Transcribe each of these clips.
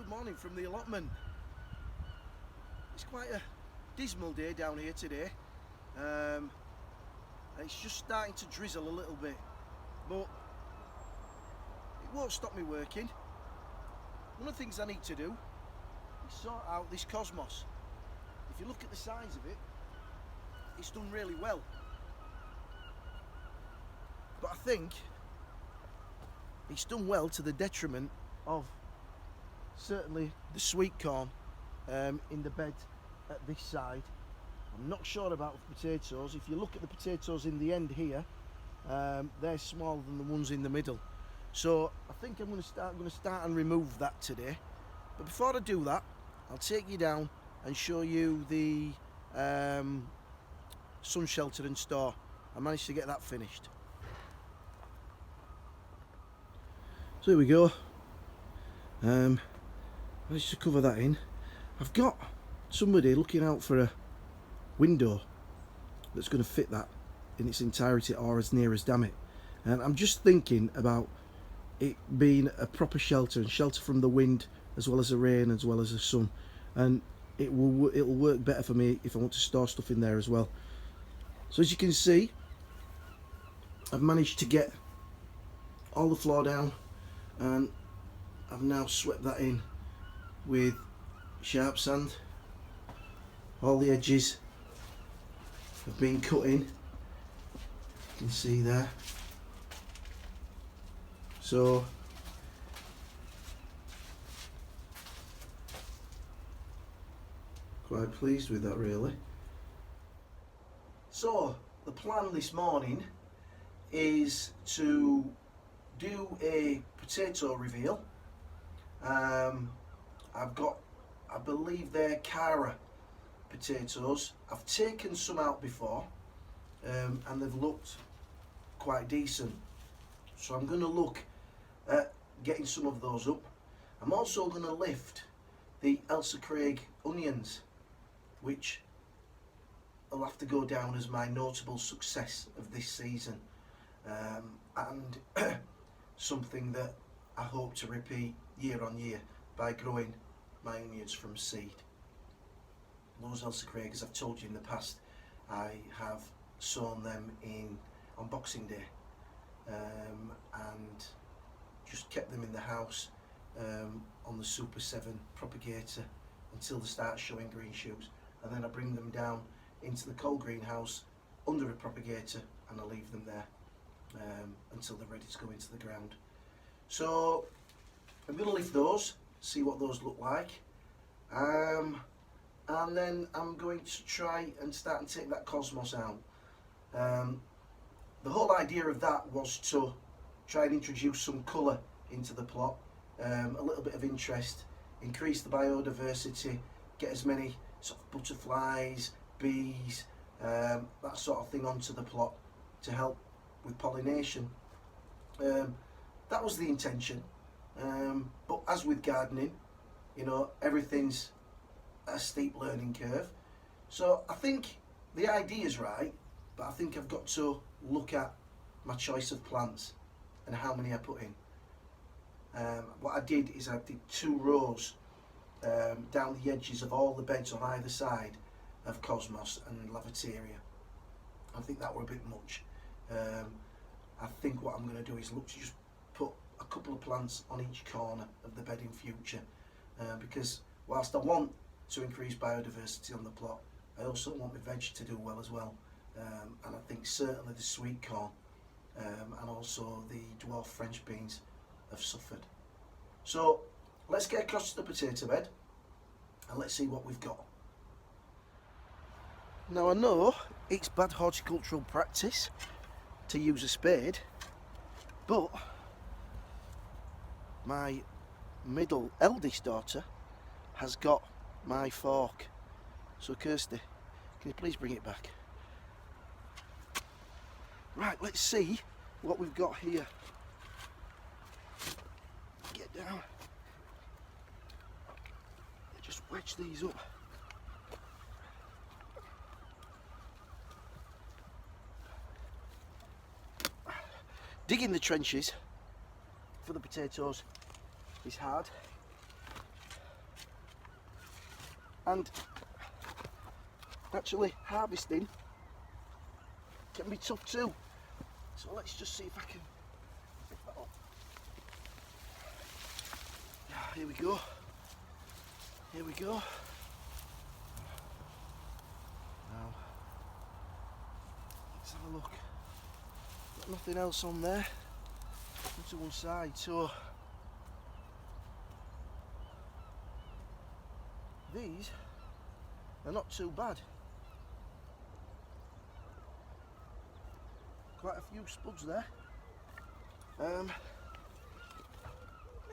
morning from the allotment. It's quite a dismal day down here today. And it's just starting to drizzle a little bit, but it won't stop me working. One of the things I need to do is sort out this cosmos. If you look at the size of it, it's done really well. But I think it's done well to the detriment of certainly the sweet corn in the bed at this side. I'm not sure about the potatoes. If you look at the potatoes in the end here, they're smaller than the ones in the middle. So I think I'm going to start and remove that today. But before I do that, I'll take you down and show you the sun shelter and store. I managed to get that finished. So here we go. Managed to cover that in. I've got somebody looking out for a window that's going to fit that in its entirety, or as near as, damn it. And I'm just thinking about it being a proper shelter, and shelter from the wind as well as the rain as well as the sun, and it'll work better for me if I want to store stuff in there as well. So as you can see, I've managed to get all the floor down, and I've now swept that in with sharp sand. All the edges have been cut in, you can see there. So quite pleased with that, really. So the plan this morning is to do a potato reveal. I've got, I believe they're Cara potatoes. I've taken some out before and they've looked quite decent, so I'm going to look at getting some of those up. I'm also going to lift the Elsa Craig onions, which will have to go down as my notable success of this season, and something that I hope to repeat year on year by growing my onions from seed. Those Elsa Craig, as I've told you in the past, I have sown them on Boxing Day, and just kept them in the house on the Super 7 propagator until they start showing green shoots, and then I bring them down into the cold greenhouse under a propagator and I leave them there until they're ready to go into the ground. So I'm going to lift those, see what those look like, and then I'm going to try and start and take that cosmos out. The whole idea of that was to try and introduce some colour into the plot, a little bit of interest, increase the biodiversity, get as many sort of butterflies, bees, that sort of thing onto the plot to help with pollination. That was the intention, but as with gardening, you know, everything's a steep learning curve. So I think the idea's right, but I think I've got to look at my choice of plants and how many I put in. What I did is I did 2 rows down the edges of all the beds on either side of cosmos and lavateria. I think that were a bit much. I think what I'm going to do is look to just put a couple of plants on each corner of the bed in future, because whilst I want to increase biodiversity on the plot, I also want my veg to do well as well, and I think certainly the sweet corn and also the dwarf French beans have suffered. So let's get across to the potato bed and let's see what we've got. Now I know it's bad horticultural practice to use a spade, but my middle eldest daughter has got my fork. So Kirsty, can you please bring it back? Right, let's see what we've got here. Get down. Just wedge these up. Digging the trenches for the potatoes is hard. and actually harvesting can be tough too. So let's just see if I can pick that up. Here we go. Here we go. Now, let's have a look. Got nothing else on there. To one side, so these are not too bad. Quite a few spuds there.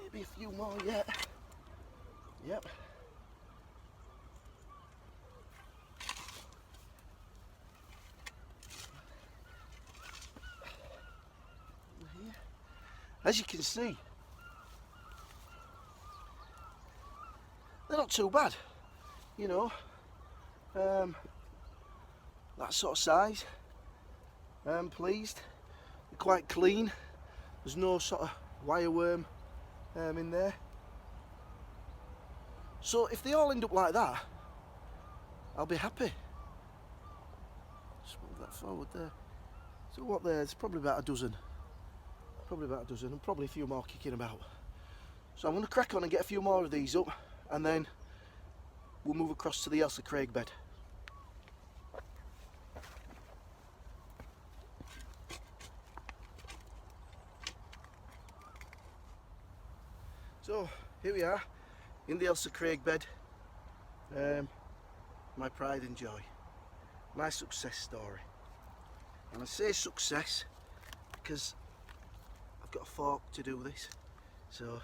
Maybe a few more yet. Yep. Here. As you can see, they're not too bad, you know, that sort of size. I'm pleased. They're quite clean. There's no sort of wireworm in there. So if they all end up like that, I'll be happy. Just move that forward there. So what there's probably about a dozen. Probably about a dozen, and probably a few more kicking about. So I'm going to crack on and get a few more of these up, and then we'll move across to the Ailsa Craig bed. So here we are in the Ailsa Craig bed. My pride and joy, my success story. And I say success because I've got a fork to do this, so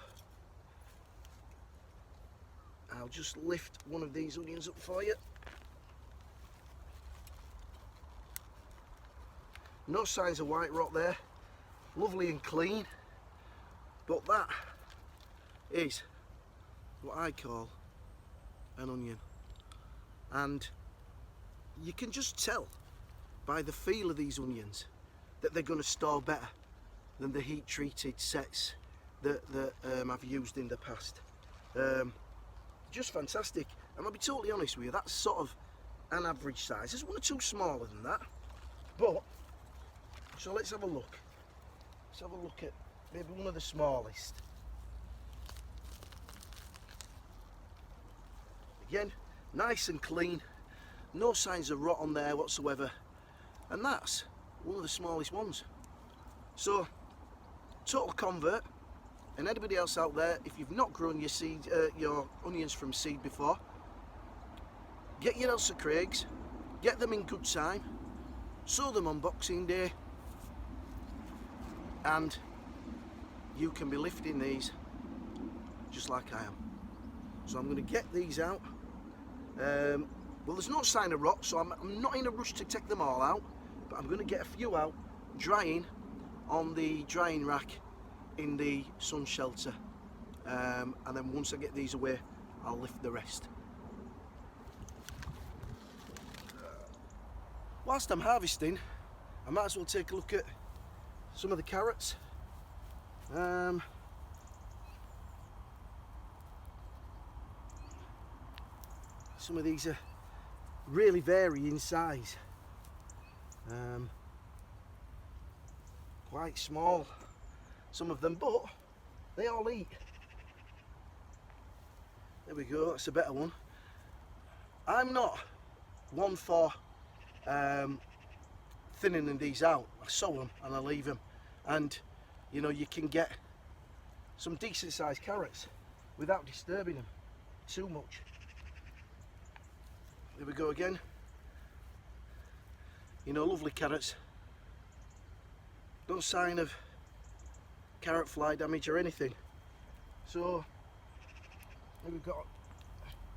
I'll just lift one of these onions up for you. No signs of white rot there, lovely and clean, but that is what I call an onion, and you can just tell by the feel of these onions that they're going to store better than the heat treated sets that I've used in the past. Just fantastic, and I'll be totally honest with you, that's sort of an average size. There's one or two smaller than that, but so let's have a look. Let's have a look at maybe one of the smallest. Again, nice and clean, no signs of rot on there whatsoever, and that's one of the smallest ones. So, total convert, and anybody else out there, if you've not grown your seed, your onions from seed before, get your Ailsa Craigs, get them in good time, sow them on Boxing Day, and you can be lifting these just like I am. So I'm going to get these out. Well, there's no sign of rot, so I'm not in a rush to take them all out, but I'm going to get a few out drying on the drying rack in the sun shelter, and then once I get these away, I'll lift the rest. Whilst I'm harvesting, I might as well take a look at some of the carrots. Some of these are really vary in size, quite small, some of them, but they all eat. There we go, that's a better one. I'm not one for thinning these out. I sow them and I leave them, and you know, you can get some decent sized carrots without disturbing them too much. There we go again. You know, lovely carrots. No sign of carrot fly damage or anything. So, here we've got,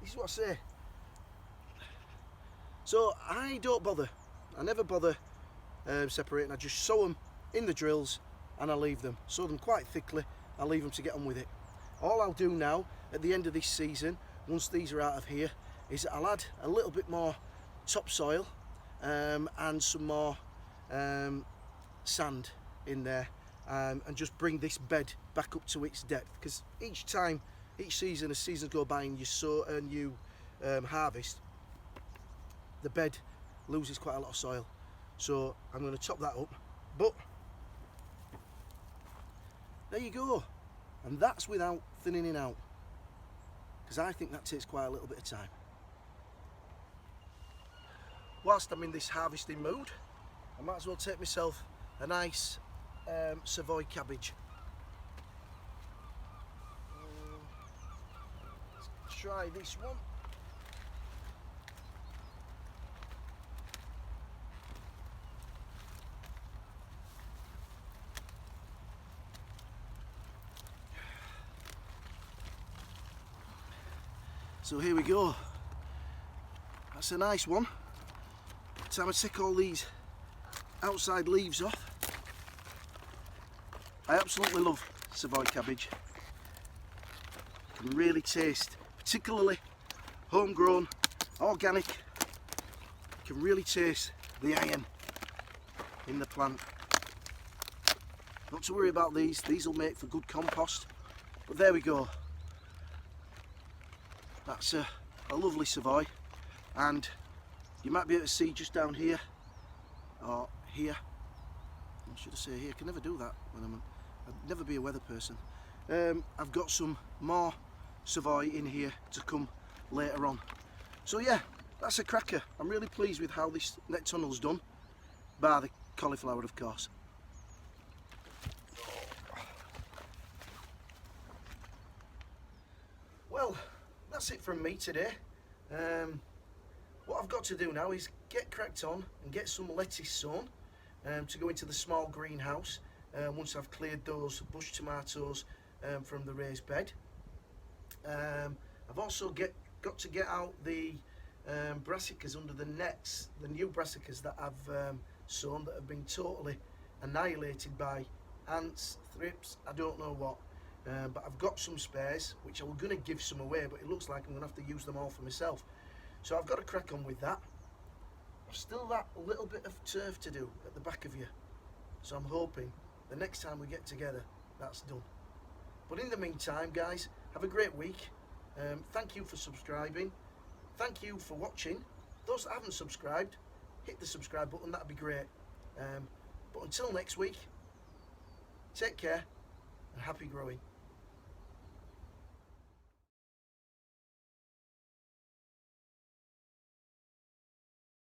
this is what I say. So, I don't bother. I never bother separating. I just sow them in the drills and I leave them. Sow them quite thickly. I leave them to get on with it. All I'll do now, at the end of this season, once these are out of here, is I'll add a little bit more topsoil and some more sand in there, and just bring this bed back up to its depth, because each season, as seasons go by and you sow and you harvest, the bed loses quite a lot of soil. So I'm going to top that up. But there you go. And that's without thinning it out, because I think that takes quite a little bit of time. Whilst I'm in this harvesting mood, I might as well take myself a nice Savoy cabbage. Let's try this one. So here we go. That's a nice one. Time I take all these outside leaves off. I absolutely love Savoy cabbage. You can really taste, particularly homegrown, organic, you can really taste the iron in the plant. Not to worry about these will make for good compost. But there we go. That's a lovely Savoy, and you might be able to see just down here, or here, or should I say here, I can never do that when I'd never be a weather person. I've got some more Savoy in here to come later on. So yeah, that's a cracker. I'm really pleased with how this net tunnel's done, bar the cauliflower of course. Well, that's it from me today. What I've got to do now is get cracked on and get some lettuce sown to go into the small greenhouse once I've cleared those bush tomatoes from the raised bed. I've also got to get out the brassicas under the nets, the new brassicas that I've sown that have been totally annihilated by ants, thrips, I don't know what. But I've got some spares which I was going to give some away, but it looks like I'm going to have to use them all for myself. So I've got to crack on with that. I've still that little bit of turf to do at the back of you. So I'm hoping the next time we get together, that's done. But in the meantime, guys, have a great week. Thank you for subscribing. Thank you for watching. Those that haven't subscribed, hit the subscribe button, that'd be great. But until next week, take care and happy growing.